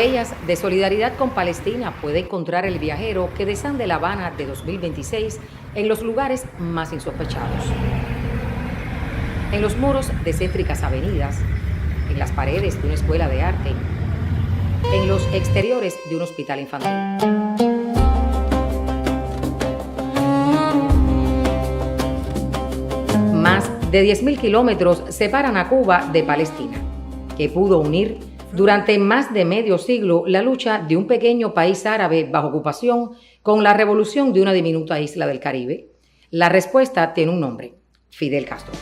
Huellas de solidaridad con Palestina puede encontrar el viajero que desande La Habana de 2026 en los lugares más insospechados. En los muros de céntricas avenidas, en las paredes de una escuela de arte, en los exteriores de un hospital infantil. Más de 10.000 kilómetros separan a Cuba de Palestina, que pudo unir durante más de medio siglo la lucha de un pequeño país árabe bajo ocupación con la revolución de una diminuta isla del Caribe. La respuesta tiene un nombre: Fidel Castro.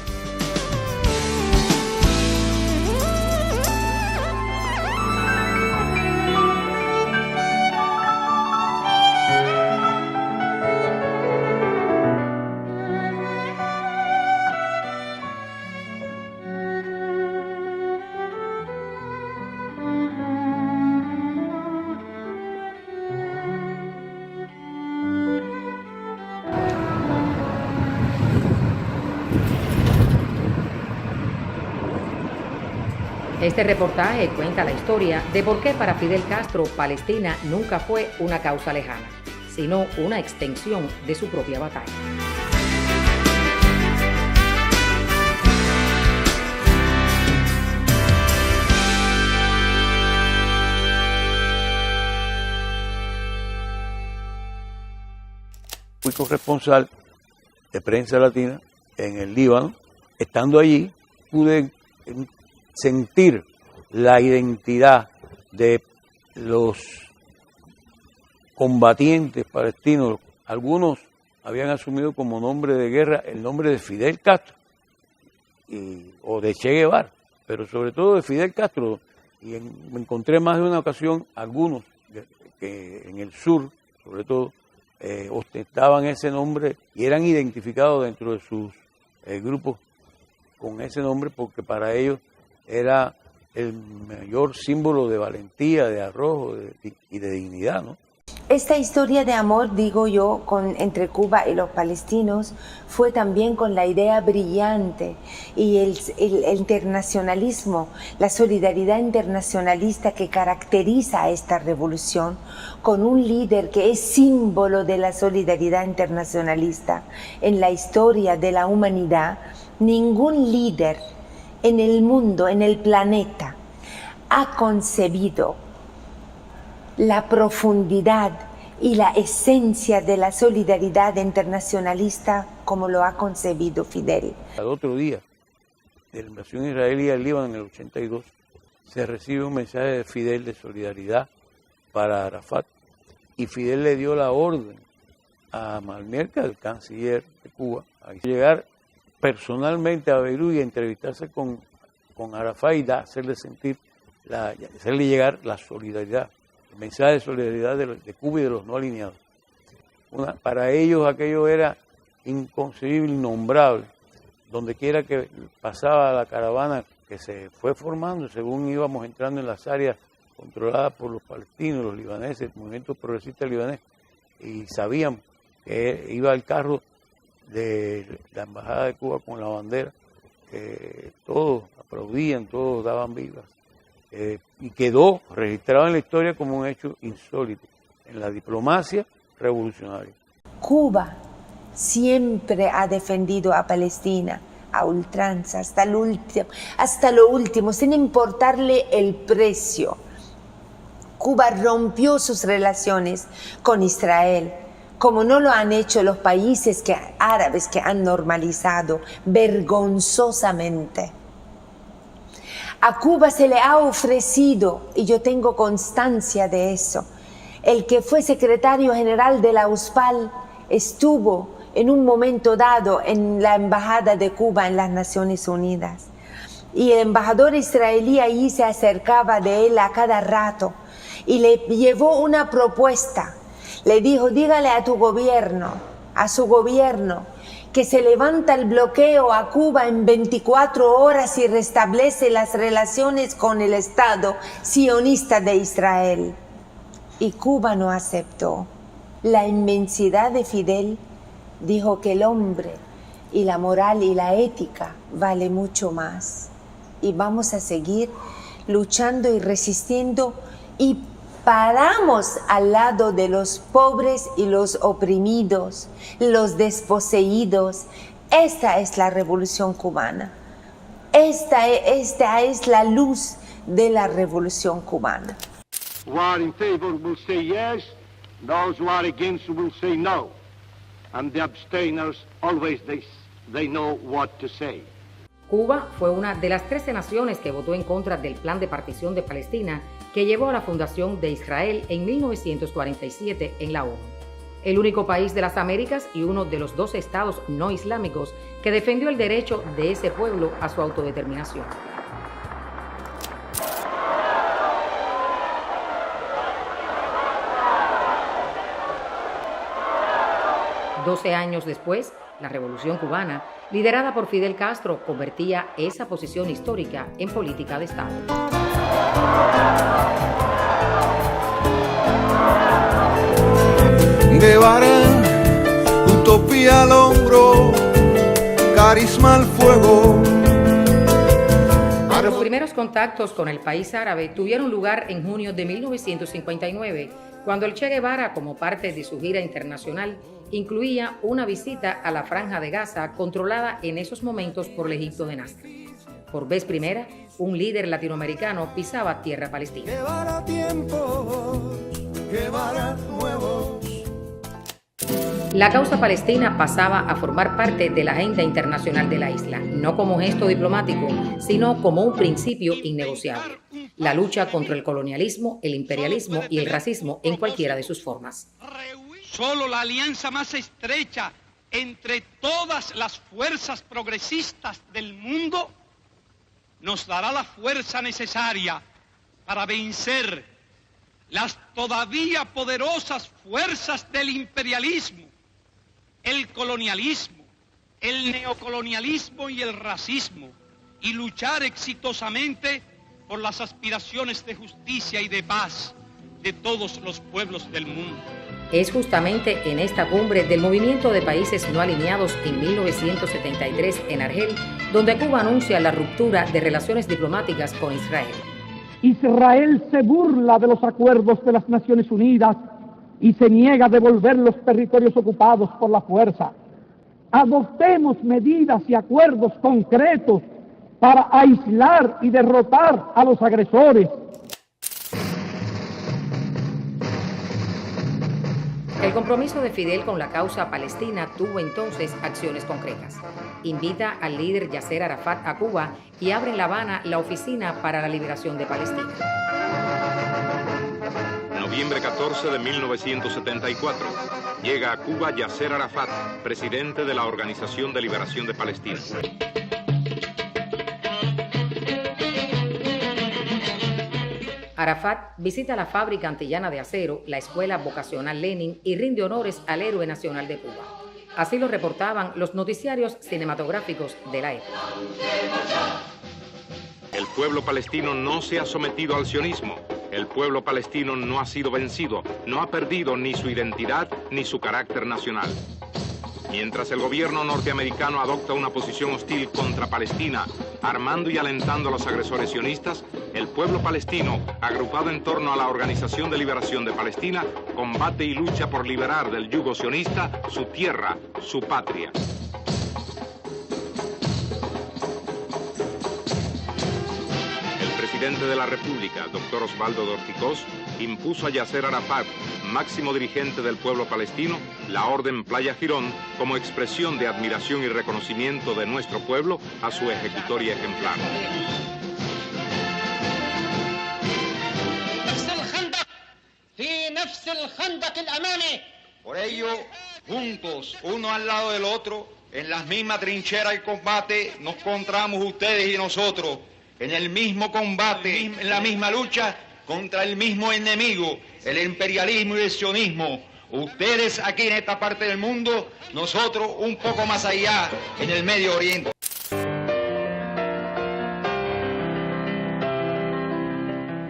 Este reportaje cuenta la historia de por qué para Fidel Castro Palestina nunca fue una causa lejana, sino una extensión de su propia batalla. Fui corresponsal de Prensa Latina en el Líbano. Estando allí pude sentir la identidad de los combatientes palestinos. Algunos habían asumido como nombre de guerra el nombre de Fidel Castro o de Che Guevara, pero sobre todo de Fidel Castro. Y me encontré más de una ocasión algunos que en el sur, sobre todo, ostentaban ese nombre y eran identificados dentro de sus grupos con ese nombre, porque para ellos era el mayor símbolo de valentía, de arrojo y de dignidad, ¿no? Esta historia de amor, digo yo, entre Cuba y los palestinos, fue también con la idea brillante y el internacionalismo, la solidaridad internacionalista que caracteriza a esta revolución, con un líder que es símbolo de la solidaridad internacionalista en la historia de la humanidad. Ningún líder en el mundo, en el planeta, ha concebido la profundidad y la esencia de la solidaridad internacionalista como lo ha concebido Fidel. Al otro día de la invasión israelí al Líbano en el 82, se recibe un mensaje de Fidel de solidaridad para Arafat, y Fidel le dio la orden a Malmerca, el canciller de Cuba, a llegar personalmente a Beirut y a entrevistarse con Arafat y hacerle llegar la solidaridad, el mensaje de solidaridad de Cuba y de los no alineados. Para ellos aquello era inconcebible, innombrable. Donde quiera que pasaba la caravana que se fue formando según íbamos entrando en las áreas controladas por los palestinos, los libaneses, el movimiento progresista libanés, y sabían que iba el carro de la Embajada de Cuba con la bandera, todos aplaudían, todos daban vivas, y quedó registrado en la historia como un hecho insólito en la diplomacia revolucionaria. Cuba siempre ha defendido a Palestina a ultranza, hasta lo último, sin importarle el precio. Cuba rompió sus relaciones con Israel, como no lo han hecho los países árabes que han normalizado vergonzosamente. A Cuba se le ha ofrecido, y yo tengo constancia de eso, el que fue secretario general de la USPAL estuvo en un momento dado en la embajada de Cuba en las Naciones Unidas. Y el embajador israelí allí se acercaba de él a cada rato y le llevó una propuesta. Le dijo: dígale a tu gobierno, a su gobierno, que se levanta el bloqueo a Cuba en 24 horas y restablece las relaciones con el Estado sionista de Israel. Y Cuba no aceptó. La inmensidad de Fidel dijo que el hombre y la moral y la ética vale mucho más. Y vamos a seguir luchando y resistiendo y paramos al lado de los pobres y los oprimidos, los desposeídos. Esta es la revolución cubana. Esta es la luz de la revolución cubana. Who are in favor will say yes, those who are against will say no. And the abstainers always they know what to say. Cuba fue una de las 13 naciones que votó en contra del plan de partición de Palestina que llevó a la fundación de Israel en 1947 en la ONU. El único país de las Américas y uno de los 12 estados no islámicos que defendió el derecho de ese pueblo a su autodeterminación. Doce años después, la Revolución Cubana, liderada por Fidel Castro, convertía esa posición histórica en política de Estado. Guevara, utopía al hombro, carisma al fuego. Los primeros contactos con el país árabe tuvieron lugar en junio de 1959, cuando el Che Guevara, como parte de su gira internacional, incluía una visita a la Franja de Gaza, controlada en esos momentos por el Egipto de Nasser. Por vez primera, un líder latinoamericano pisaba tierra palestina. Guevara tiempos, Guevara nuevos. La causa palestina pasaba a formar parte de la agenda internacional de la isla, no como gesto diplomático, sino como un principio innegociable. La lucha contra el colonialismo, el imperialismo y el racismo en cualquiera de sus formas. Solo la alianza más estrecha entre todas las fuerzas progresistas del mundo nos dará la fuerza necesaria para vencer las todavía poderosas fuerzas del imperialismo, el colonialismo, el neocolonialismo y el racismo, y luchar exitosamente por las aspiraciones de justicia y de paz de todos los pueblos del mundo. Es justamente en esta cumbre del Movimiento de Países No Alineados en 1973 en Argel, donde Cuba anuncia la ruptura de relaciones diplomáticas con Israel. Israel se burla de los acuerdos de las Naciones Unidas y se niega a devolver los territorios ocupados por la fuerza. Adoptemos medidas y acuerdos concretos para aislar y derrotar a los agresores. El compromiso de Fidel con la causa palestina tuvo entonces acciones concretas. Invita al líder Yasser Arafat a Cuba y abre en La Habana la Oficina para la Liberación de Palestina. Noviembre 14 de 1974. Llega a Cuba Yasser Arafat, presidente de la Organización de Liberación de Palestina. Arafat visita la fábrica antillana de acero, la Escuela Vocacional Lenin y rinde honores al héroe nacional de Cuba. Así lo reportaban los noticiarios cinematográficos de la época. El pueblo palestino no se ha sometido al sionismo. El pueblo palestino no ha sido vencido, no ha perdido ni su identidad ni su carácter nacional. Mientras el gobierno norteamericano adopta una posición hostil contra Palestina, armando y alentando a los agresores sionistas, el pueblo palestino, agrupado en torno a la Organización de Liberación de Palestina, combate y lucha por liberar del yugo sionista su tierra, su patria. El presidente de la República, doctor Osvaldo Dorticós, impuso a Yasser Arafat, máximo dirigente del pueblo palestino, la Orden Playa Girón como expresión de admiración y reconocimiento de nuestro pueblo a su ejecutoria ejemplar. Por ello, juntos, uno al lado del otro, en la misma trinchera y combate, nos encontramos ustedes y nosotros, en el mismo combate, en la misma lucha contra el mismo enemigo, el imperialismo y el sionismo. Ustedes aquí en esta parte del mundo, nosotros un poco más allá, en el Medio Oriente.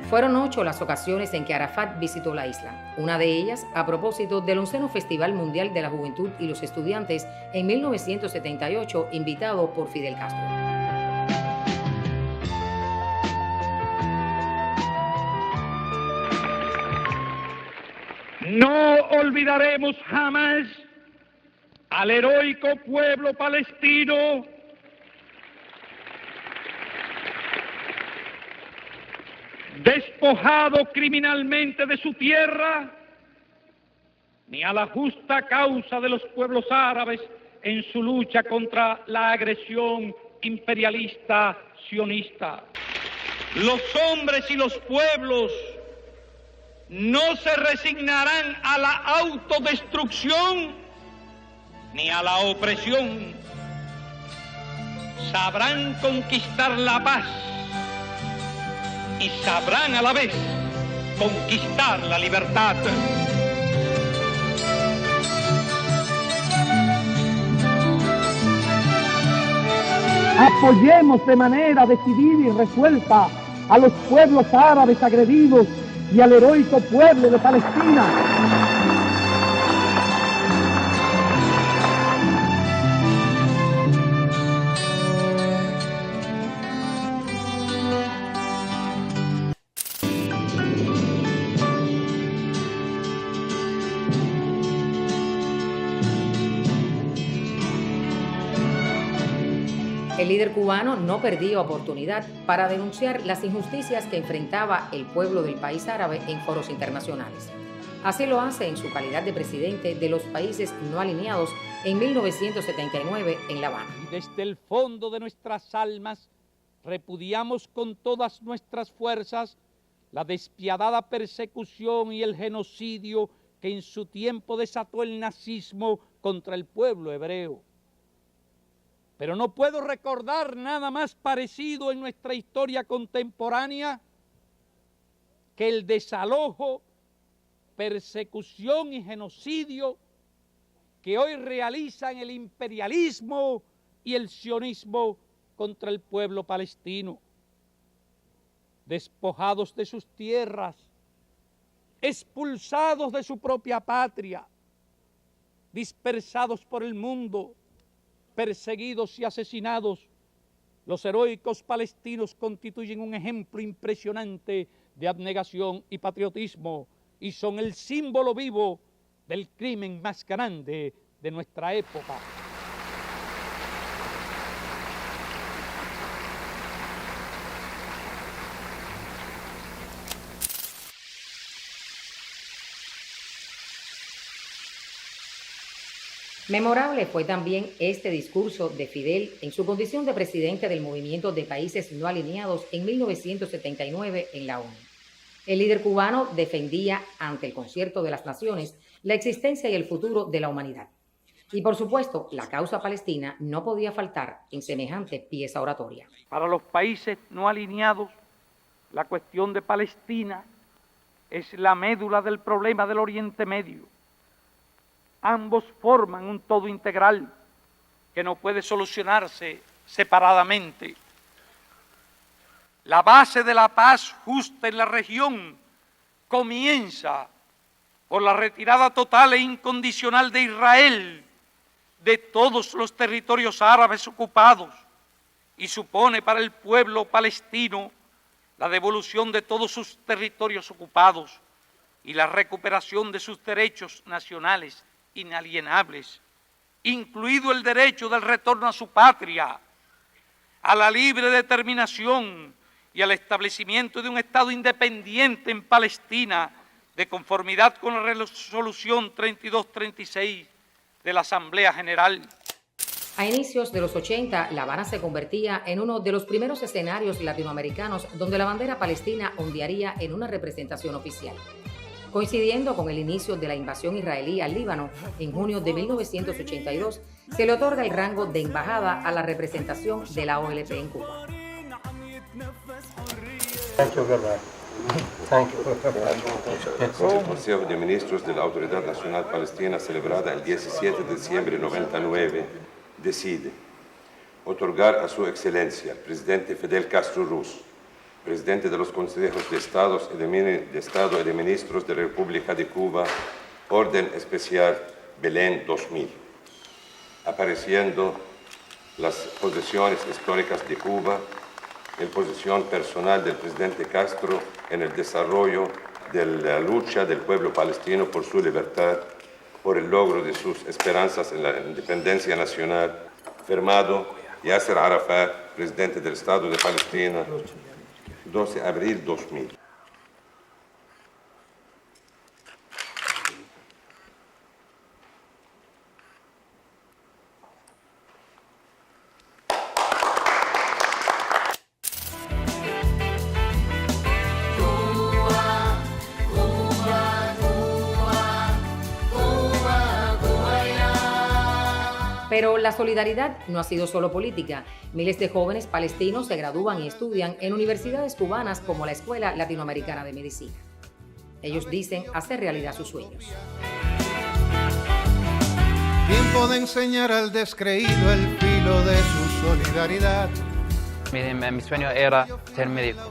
Fueron 8 las ocasiones en que Arafat visitó la isla, una de ellas a propósito del 11º Festival Mundial de la Juventud y los Estudiantes en 1978, invitado por Fidel Castro. No olvidaremos jamás al heroico pueblo palestino despojado criminalmente de su tierra, ni a la justa causa de los pueblos árabes en su lucha contra la agresión imperialista sionista. Los hombres y los pueblos no se resignarán a la autodestrucción ni a la opresión. Sabrán conquistar la paz y sabrán a la vez conquistar la libertad. Apoyemos de manera decidida y resuelta a los pueblos árabes agredidos y al heroico pueblo de Palestina. El líder cubano no perdía oportunidad para denunciar las injusticias que enfrentaba el pueblo del país árabe en foros internacionales. Así lo hace en su calidad de presidente de los países no alineados en 1979 en La Habana. Y desde el fondo de nuestras almas repudiamos con todas nuestras fuerzas la despiadada persecución y el genocidio que en su tiempo desató el nazismo contra el pueblo hebreo. Pero no puedo recordar nada más parecido en nuestra historia contemporánea que el desalojo, persecución y genocidio que hoy realizan el imperialismo y el sionismo contra el pueblo palestino. Despojados de sus tierras, expulsados de su propia patria, dispersados por el mundo, perseguidos y asesinados, los heroicos palestinos constituyen un ejemplo impresionante de abnegación y patriotismo y son el símbolo vivo del crimen más grande de nuestra época. Memorable fue también este discurso de Fidel en su condición de presidente del Movimiento de Países No Alineados en 1979 en la ONU. El líder cubano defendía ante el Concierto de las Naciones la existencia y el futuro de la humanidad. Y por supuesto, la causa palestina no podía faltar en semejante pieza oratoria. Para los países no alineados, la cuestión de Palestina es la médula del problema del Oriente Medio. Ambos forman un todo integral que no puede solucionarse separadamente. La base de la paz justa en la región comienza por la retirada total e incondicional de Israel de todos los territorios árabes ocupados y supone para el pueblo palestino la devolución de todos sus territorios ocupados y la recuperación de sus derechos nacionales inalienables, incluido el derecho del retorno a su patria, a la libre determinación y al establecimiento de un Estado independiente en Palestina, de conformidad con la resolución 3236 de la Asamblea General. A inicios de los 80, La Habana se convertía en uno de los primeros escenarios latinoamericanos donde la bandera palestina ondearía en una representación oficial. Coincidiendo con el inicio de la invasión israelí al Líbano, en junio de 1982, se le otorga el rango de embajada a la representación de la OLP en Cuba. El Consejo de Ministros de la Autoridad Nacional Palestina, celebrada el 17 de diciembre de 99, decide otorgar a su excelencia, el presidente Fidel Castro Ruz, presidente de los consejos de Estado y de Ministros de la República de Cuba, Orden Especial Belén 2000, apareciendo las posiciones históricas de Cuba, en posición personal del presidente Castro en el desarrollo de la lucha del pueblo palestino por su libertad, por el logro de sus esperanzas en la independencia nacional, firmado Yasser Arafat, presidente del Estado de Palestina, 12 de abril 2000. Pero la solidaridad no ha sido solo política. Miles de jóvenes palestinos se gradúan y estudian en universidades cubanas como la Escuela Latinoamericana de Medicina. Ellos dicen hacer realidad sus sueños. Tiempo de enseñar al descreído el filo de su solidaridad. Mi sueño era ser médico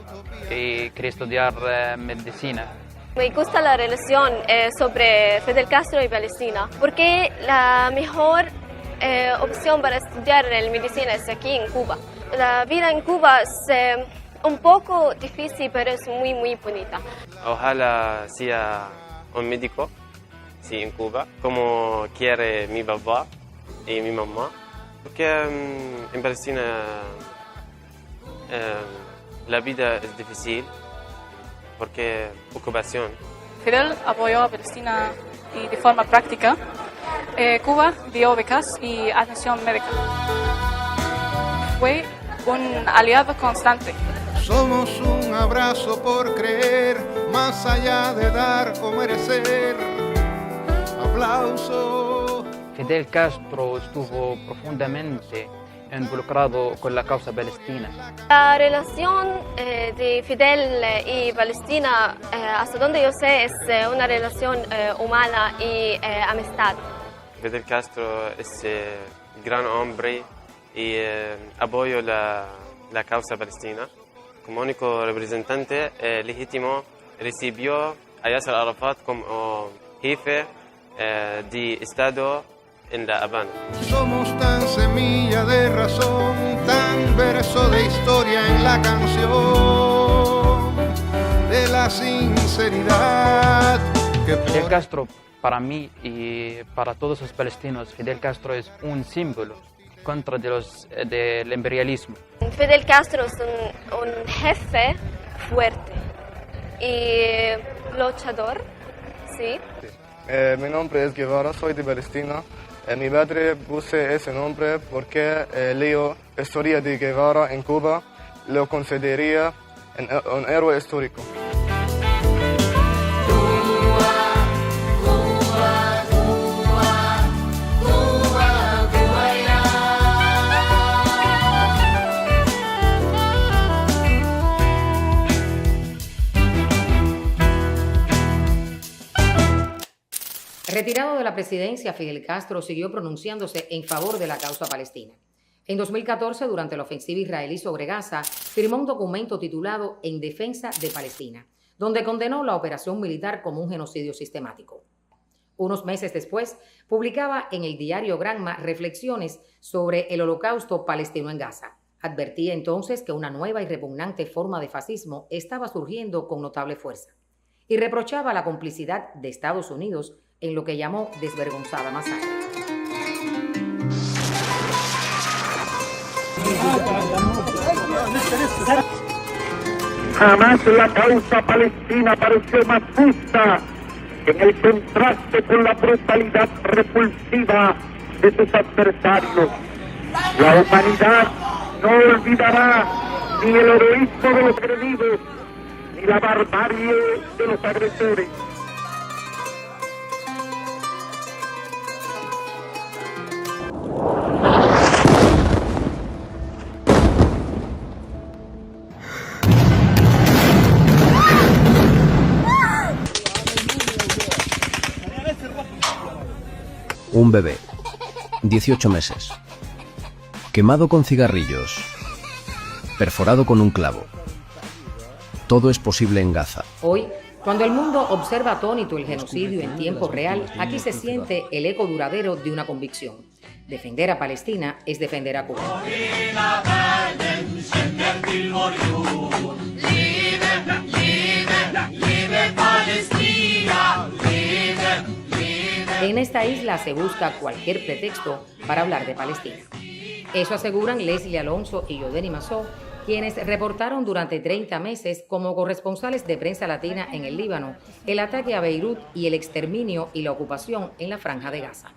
y quería estudiar medicina. Me gusta la relación sobre Fidel Castro y Palestina, porque la mejor opción para estudiar medicina es aquí en Cuba. La vida en Cuba es un poco difícil, pero es muy, muy bonita. Ojalá sea un médico, sí, en Cuba, como quiere mi papá y mi mamá, porque en Palestina la vida es difícil, porque ocupación. Fidel apoyó a Palestina y de forma práctica. Cuba dio becas y atención médica. Fue un aliado constante. Somos un abrazo por creer, más allá de dar o merecer. Aplauso. Fidel Castro estuvo profundamente involucrado con la causa palestina. La relación de Fidel y Palestina, hasta donde yo sé, es una relación humana y amistad. Fidel Castro es gran hombre y apoyo la causa palestina. Como único representante legítimo recibió a Yasser Arafat como jefe de Estado en La Habana. Somos tan semilla de razón, tan verso de historia en la canción de la sinceridad. Fidel Castro, para mí y para todos los palestinos, Fidel Castro es un símbolo contra del imperialismo. Fidel Castro es un jefe fuerte y luchador, ¿sí? Mi nombre es Guevara, soy de Palestina. Mi padre puse ese nombre porque leo historia de Guevara en Cuba, lo consideraría un héroe histórico. Retirado de la presidencia, Fidel Castro siguió pronunciándose en favor de la causa palestina. En 2014, durante la ofensiva israelí sobre Gaza, firmó un documento titulado En defensa de Palestina, donde condenó la operación militar como un genocidio sistemático. Unos meses después, publicaba en el diario Granma reflexiones sobre el holocausto palestino en Gaza. Advertía entonces que una nueva y repugnante forma de fascismo estaba surgiendo con notable fuerza y reprochaba la complicidad de Estados Unidos en lo que llamó desvergonzada masacre. Jamás la causa palestina pareció más justa en el contraste con la brutalidad repulsiva de sus adversarios. La humanidad no olvidará ni el heroísmo de los agredidos, ni la barbarie de los agresores. Un bebé, 18 meses, quemado con cigarrillos, perforado con un clavo. Todo es posible en Gaza. Hoy, cuando el mundo observa atónito el genocidio en tiempo real, aquí se siente el eco duradero de una convicción. Defender a Palestina es defender a Cuba. Liebe En esta isla se busca cualquier pretexto para hablar de Palestina. Eso aseguran Leslie Alonso y Yodeni Massó, quienes reportaron durante 30 meses como corresponsales de prensa latina en el Líbano el ataque a Beirut y el exterminio y la ocupación en la Franja de Gaza.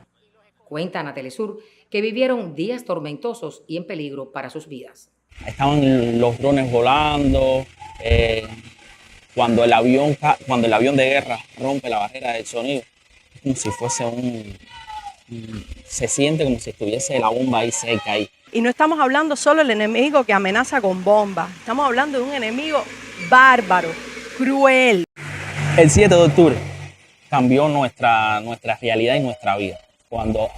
Cuentan a Telesur que vivieron días tormentosos y en peligro para sus vidas. Estaban los drones volando, cuando el avión de guerra rompe la barrera del sonido, es como si fuese se siente como si estuviese la bomba ahí cerca ahí. Y no estamos hablando solo del enemigo que amenaza con bombas, estamos hablando de un enemigo bárbaro, cruel. El 7 de octubre cambió nuestra realidad y nuestra vida. Cuando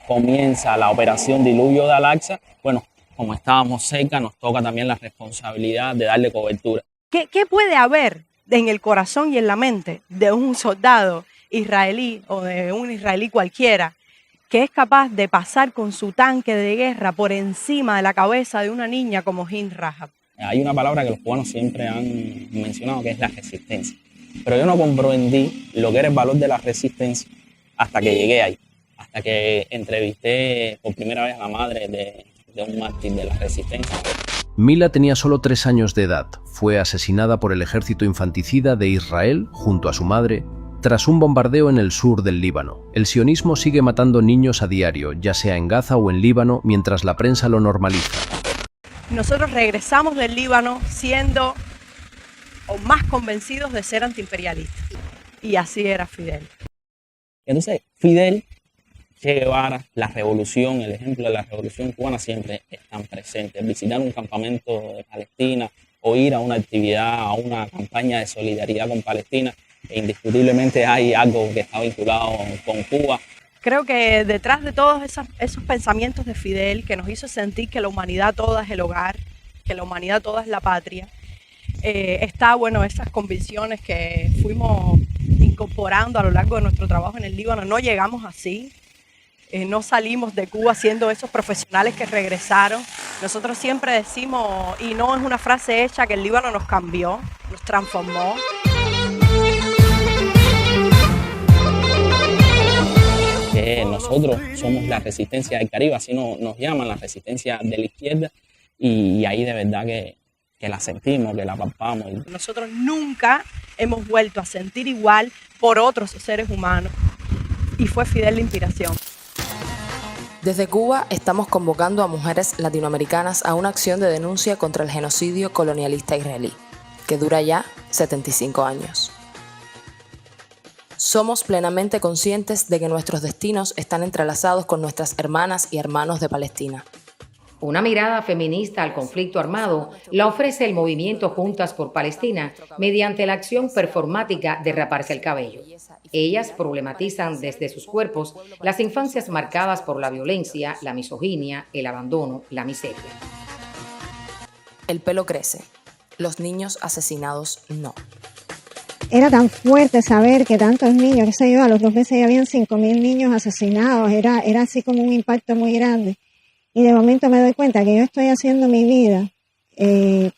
comienza la operación Diluvio de Al-Aqsa, bueno, como estábamos cerca, nos toca también la responsabilidad de darle cobertura. ¿Qué puede haber en el corazón y en la mente de un soldado israelí o de un israelí cualquiera que es capaz de pasar con su tanque de guerra por encima de la cabeza de una niña como Hind Rahab? Hay una palabra que los cubanos siempre han mencionado, que es la resistencia. Pero yo no comprendí lo que era el valor de la resistencia hasta que llegué ahí, hasta que entrevisté por primera vez a la madre de un mártir de la resistencia. Mila tenía solo 3 años de edad. Fue asesinada por el ejército infanticida de Israel junto a su madre tras un bombardeo en el sur del Líbano. El sionismo sigue matando niños a diario, ya sea en Gaza o en Líbano, mientras la prensa lo normaliza. Nosotros regresamos del Líbano siendo más convencidos de ser antiimperialistas. Y así era Fidel. Entonces, Fidel, Che Guevara, la revolución, el ejemplo de la revolución cubana siempre están presentes. Visitar un campamento de Palestina o ir a una actividad, a una campaña de solidaridad con Palestina, e indiscutiblemente hay algo que está vinculado con Cuba. Creo que detrás de todos esos pensamientos de Fidel, que nos hizo sentir que la humanidad toda es el hogar, que la humanidad toda es la patria, está, esas convicciones que fuimos incorporando a lo largo de nuestro trabajo en el Líbano. No llegamos así, no salimos de Cuba siendo esos profesionales que regresaron. Nosotros siempre decimos, y no es una frase hecha, que el Líbano nos cambió, nos transformó. Que nosotros somos la resistencia del Caribe, así nos llaman, la resistencia de la izquierda, y ahí de verdad que la sentimos, que la palpamos. Nosotros nunca hemos vuelto a sentir igual por otros seres humanos, y fue Fidel la inspiración. Desde Cuba estamos convocando a mujeres latinoamericanas a una acción de denuncia contra el genocidio colonialista israelí, que dura ya 75 años. Somos plenamente conscientes de que nuestros destinos están entrelazados con nuestras hermanas y hermanos de Palestina. Una mirada feminista al conflicto armado la ofrece el movimiento Juntas por Palestina mediante la acción performática de raparse el cabello. Ellas problematizan desde sus cuerpos las infancias marcadas por la violencia, la misoginia, el abandono, la miseria. El pelo crece, los niños asesinados no. Era tan fuerte saber que tantos niños, a los 2 meses ya habían 5.000 niños asesinados, era así como un impacto muy grande. Y de momento me doy cuenta que yo estoy haciendo mi vida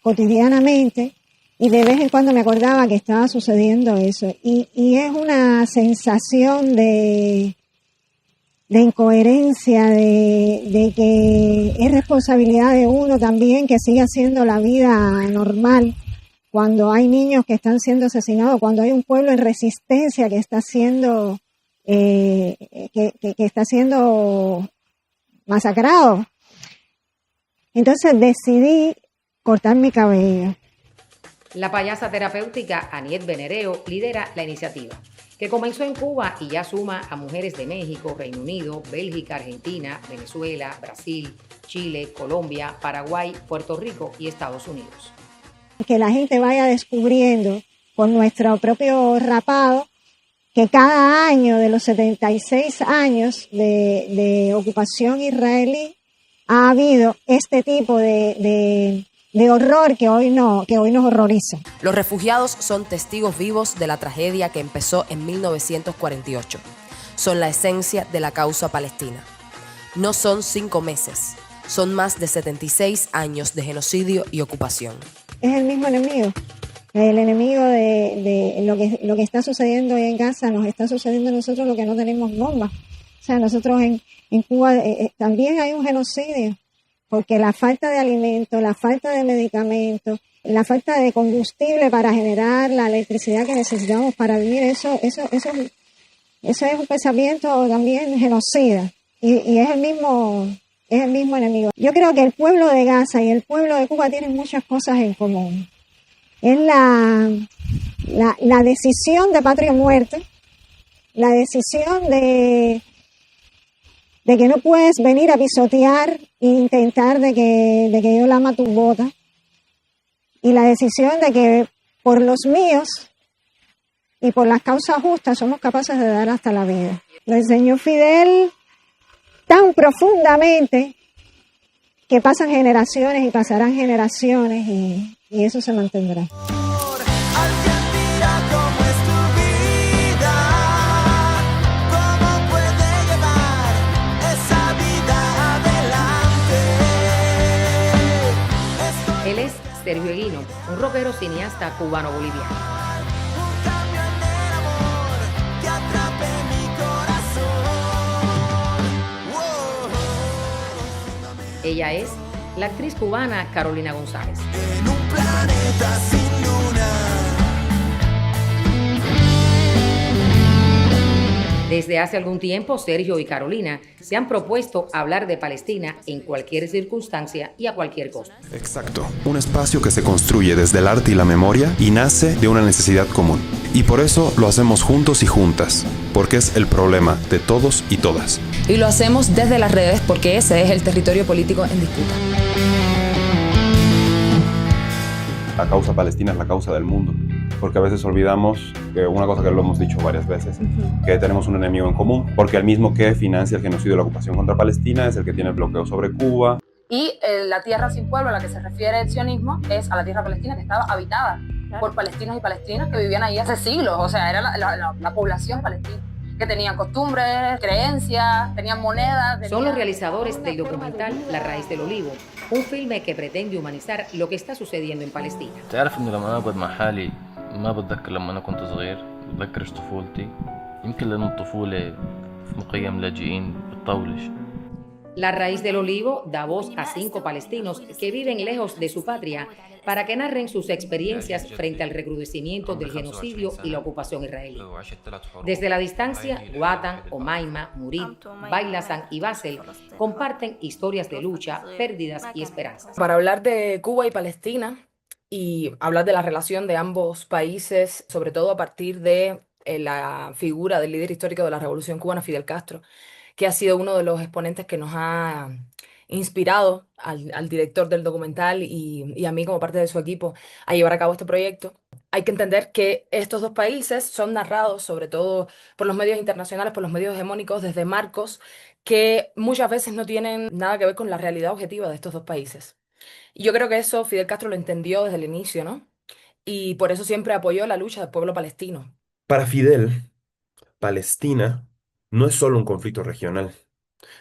cotidianamente, y de vez en cuando me acordaba que estaba sucediendo eso. Y es una sensación de incoherencia, de que es responsabilidad de uno también que siga haciendo la vida normal. Cuando hay niños que están siendo asesinados, cuando hay un pueblo en resistencia que está siendo masacrado. Entonces decidí cortar mi cabello. La payasa terapéutica Aniet Venereo lidera la iniciativa, que comenzó en Cuba y ya suma a mujeres de México, Reino Unido, Bélgica, Argentina, Venezuela, Brasil, Chile, Colombia, Paraguay, Puerto Rico y Estados Unidos. Que la gente vaya descubriendo con nuestro propio rapado que cada año de los 76 años de ocupación israelí ha habido este tipo de horror que hoy nos horroriza. Los refugiados son testigos vivos de la tragedia que empezó en 1948. Son la esencia de la causa palestina. No son 5 meses, son más de 76 años de genocidio y ocupación. Es el mismo enemigo, El enemigo de lo que está sucediendo hoy en Gaza nos está sucediendo a nosotros, lo que no tenemos bombas. O sea, nosotros en Cuba también hay un genocidio, porque la falta de alimentos, la falta de medicamentos, la falta de combustible para generar la electricidad que necesitamos para vivir, eso es un pensamiento también genocida y es el mismo enemigo. Yo creo que el pueblo de Gaza y el pueblo de Cuba tienen muchas cosas en común. Es la decisión de patria o muerte, la decisión de que no puedes venir a pisotear e intentar de que yo lama tus botas, y la decisión de que por los míos y por las causas justas somos capaces de dar hasta la vida. Lo enseñó Fidel tan profundamente que pasan generaciones y pasarán generaciones y eso se mantendrá. Él es Sergio Eguino, un rockero cineasta cubano-boliviano. Ella es la actriz cubana Carolina González. En un planeta sin luna. Desde hace algún tiempo, Sergio y Carolina se han propuesto hablar de Palestina en cualquier circunstancia y a cualquier costo. Exacto, un espacio que se construye desde el arte y la memoria y nace de una necesidad común. Y por eso lo hacemos juntos y juntas, porque es el problema de todos y todas. Y lo hacemos desde las redes porque ese es el territorio político en disputa. La causa palestina es la causa del mundo, porque a veces olvidamos una cosa que lo hemos dicho varias veces, que tenemos un enemigo en común, porque el mismo que financia el genocidio y la ocupación contra Palestina es el que tiene el bloqueo sobre Cuba. Y la tierra sin pueblo a la que se refiere el sionismo es a la tierra palestina que estaba habitada por palestinos y palestinas que vivían ahí hace siglos, o sea, era la población palestina, que tenían costumbres, creencias, tenían monedas. Son los realizadores del documental La Raíz del Olivo, un filme que pretende humanizar lo que está sucediendo en Palestina. تعرف إنه لما أقعد مع حالي ما بتذكر لما أنا كنت صغير، بتذكرش طفولتي، يمكن لأن الطفولة في مخيم لاجئين بتطولش. La Raíz del Olivo da voz a 5 palestinos que viven lejos de su patria para que narren sus experiencias frente al recrudecimiento del genocidio y la ocupación israelí. Desde la distancia, Watan, Omaima, Murid, Bailasan y Basel comparten historias de lucha, pérdidas y esperanzas. Para hablar de Cuba y Palestina y hablar de la relación de ambos países, sobre todo a partir de la figura del líder histórico de la Revolución Cubana, Fidel Castro, que ha sido uno de los exponentes que nos ha inspirado al director del documental y a mí como parte de su equipo a llevar a cabo este proyecto. Hay que entender que estos dos países son narrados sobre todo por los medios internacionales, por los medios hegemónicos, desde marcos que muchas veces no tienen nada que ver con la realidad objetiva de estos dos países. Y yo creo que eso Fidel Castro lo entendió desde el inicio, ¿no? Y por eso siempre apoyó la lucha del pueblo palestino. Para Fidel, Palestina no es solo un conflicto regional,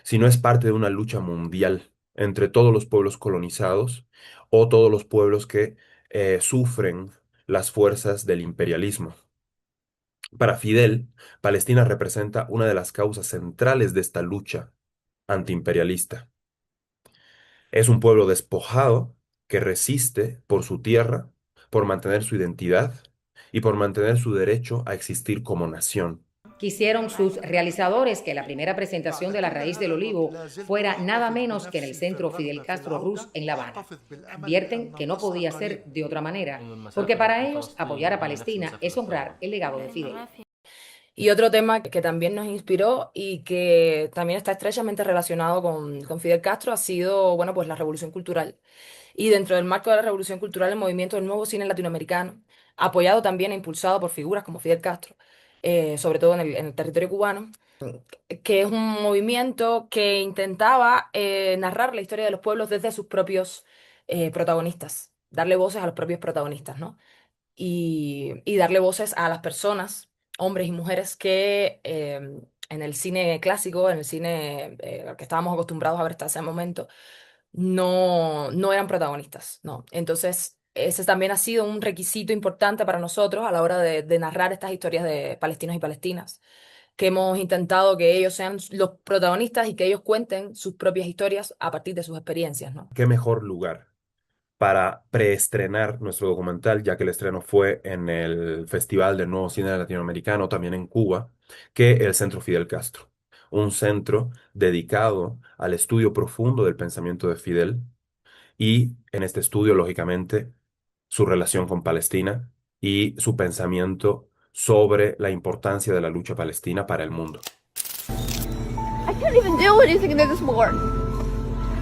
sino es parte de una lucha mundial entre todos los pueblos colonizados o todos los pueblos que sufren las fuerzas del imperialismo. Para Fidel, Palestina representa una de las causas centrales de esta lucha antiimperialista. Es un pueblo despojado que resiste por su tierra, por mantener su identidad y por mantener su derecho a existir como nación. Quisieron sus realizadores que la primera presentación de La Raíz del Olivo fuera nada menos que en el Centro Fidel Castro Ruz en La Habana. Advierten que no podía ser de otra manera, porque para ellos apoyar a Palestina es honrar el legado de Fidel. Y otro tema que también nos inspiró y que también está estrechamente relacionado con Fidel Castro ha sido, bueno, pues la Revolución Cultural. Y dentro del marco de la Revolución Cultural, el movimiento del nuevo cine latinoamericano, apoyado también e impulsado por figuras como Fidel Castro, sobre todo en el territorio cubano, que es un movimiento que intentaba narrar la historia de los pueblos desde sus propios protagonistas, darle voces a los propios protagonistas, ¿no? Y darle voces a las personas, hombres y mujeres que en el cine clásico, en el cine al que estábamos acostumbrados a ver hasta ese momento, no eran protagonistas, ¿no? Entonces ese también ha sido un requisito importante para nosotros a la hora de narrar estas historias de palestinos y palestinas, que hemos intentado que ellos sean los protagonistas y que ellos cuenten sus propias historias a partir de sus experiencias, ¿no? ¿Qué mejor lugar para preestrenar nuestro documental, ya que el estreno fue en el Festival del Nuevo Cine Latinoamericano, también en Cuba, que el Centro Fidel Castro? Un centro dedicado al estudio profundo del pensamiento de Fidel y en este estudio, lógicamente, su relación con Palestina y su pensamiento sobre la importancia de la lucha palestina para el mundo. I can't even do anything this morning.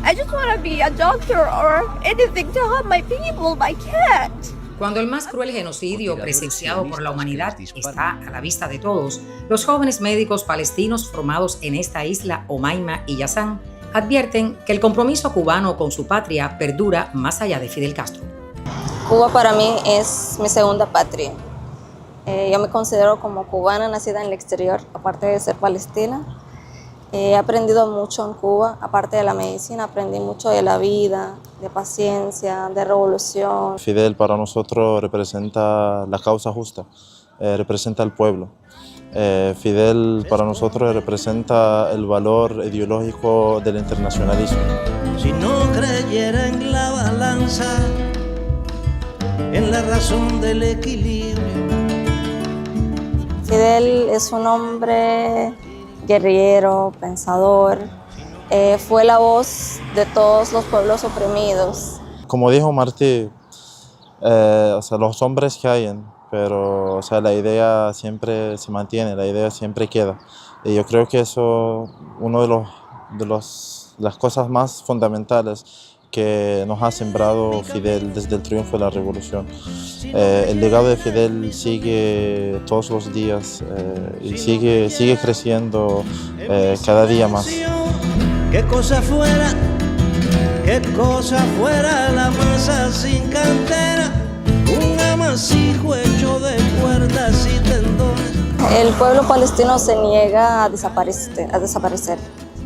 I just want to be a doctor or anything to help my people, but I can't. Cuando el más cruel genocidio presenciado por la humanidad está a la vista de todos, los jóvenes médicos palestinos formados en esta isla, Omaima y Yazán, advierten que el compromiso cubano con su patria perdura más allá de Fidel Castro. Cuba para mí es mi segunda patria. Yo me considero como cubana nacida en el exterior, aparte de ser palestina. He aprendido mucho en Cuba, aparte de la medicina, aprendí mucho de la vida, de paciencia, de revolución. Fidel para nosotros representa la causa justa, representa al pueblo. Fidel para nosotros representa el valor ideológico del internacionalismo. Si no creyera en la balanza, en la razón del equilibrio. Fidel es un hombre guerrillero, pensador, fue la voz de todos los pueblos oprimidos. Como dijo Martí, los hombres caen, pero la idea siempre se mantiene, la idea siempre queda. Y yo creo que eso es una de las cosas más fundamentales que nos ha sembrado Fidel desde el triunfo de la revolución. El legado de Fidel sigue todos los días y sigue creciendo cada día más. Qué cosa fuera la masa sin cantera, un amasijo hecho de cuerdas y tendones. El pueblo palestino se niega a desaparecer.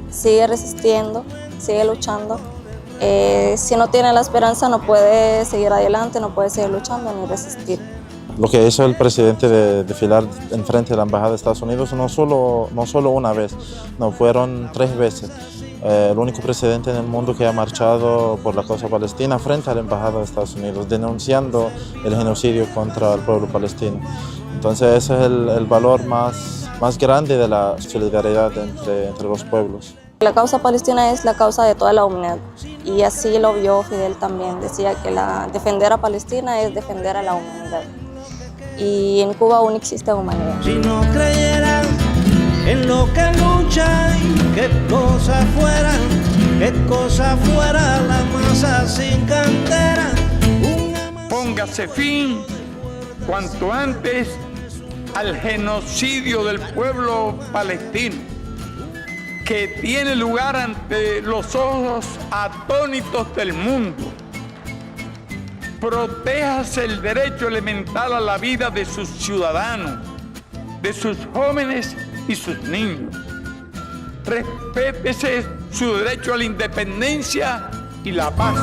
Sigue resistiendo, sigue luchando. Si no tiene la esperanza no puede seguir adelante, no puede seguir luchando ni resistir. Lo que hizo el presidente de desfilar enfrente de la Embajada de Estados Unidos no solo una vez, no, fueron 3 veces. El único presidente en el mundo que ha marchado por la causa palestina frente a la Embajada de Estados Unidos, denunciando el genocidio contra el pueblo palestino. Entonces ese es el valor más grande de la solidaridad entre los pueblos. La causa palestina es la causa de toda la humanidad y así lo vio Fidel también. Decía que defender a Palestina es defender a la humanidad. Y en Cuba aún existe humanidad. Si no creyeran en lo que luchan, qué cosa fuera la masa sin cantera. Póngase fin cuanto antes al genocidio del pueblo palestino, que tiene lugar ante los ojos atónitos del mundo. Protéjase el derecho elemental a la vida de sus ciudadanos, de sus jóvenes y sus niños. Respétese su derecho a la independencia y la paz.